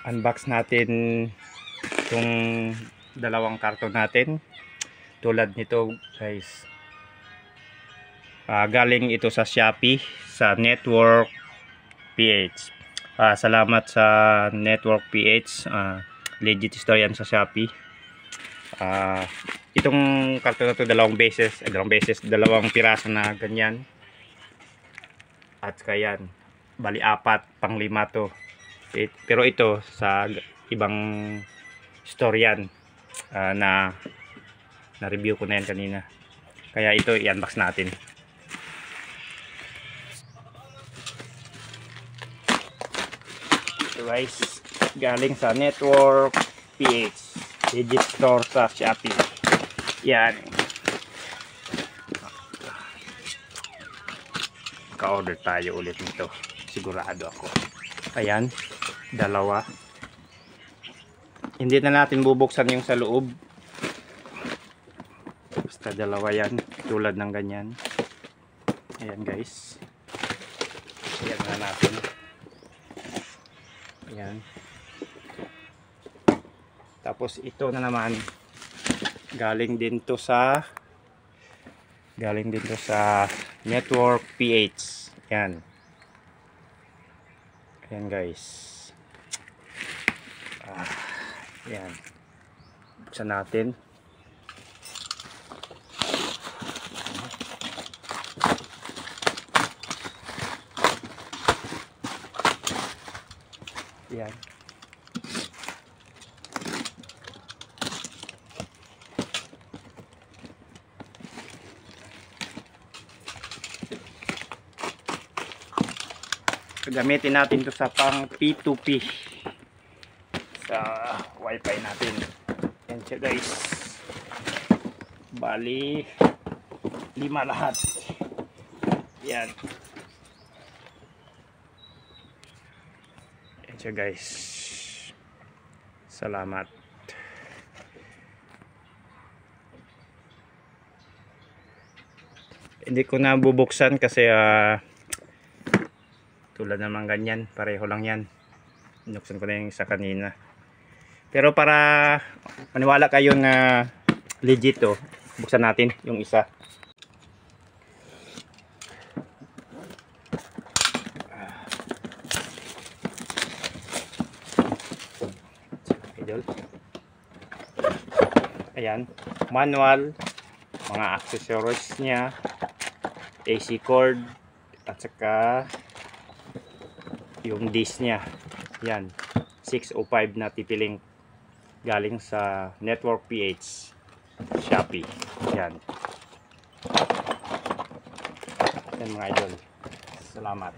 unbox natin itong dalawang karton natin. Tulad nito guys, galing ito sa Shopee, sa Network PH. Salamat sa Network PH, legit store yan sa Shopee. Itong karton na to dalawang piraso na ganyan, at kaya bali 4 pang 5 to. Pero ito sa ibang store yan, na review ko na yan kanina, kaya ito i-unbox natin. So guys, galing sa Network PH, legit store sa Shopee yan. Ka-order tayo ulit nito, sigurado ako. Ayan, dalawa. Hindi na natin bubuksan yung sa loob, basta dalawa yan, tulad ng ganyan. Ayan guys, ayan na natin. Ayan. Tapos ito na naman, galing din to sa Network PH. Ayan. Ayan guys. Ayan. Buksan natin. Ayan. Gamitin natin to sa pang P2P sa wifi natin. Yan siya guys, bali 5 lahat. Yan. Yan siya guys, salamat. Hindi ko na bubuksan kasi tulad naman ganyan, pareho lang yan. Binuksan ko na yung isa kanina. Pero para maniwala kayo na legit to, buksan natin yung isa. Ayan, manual, mga accessories niya, AC cord, at saka yung disc nya. Yan, 605 na TP-Link, galing sa Network PH, Shopee. Yan. Yan mga idol, salamat.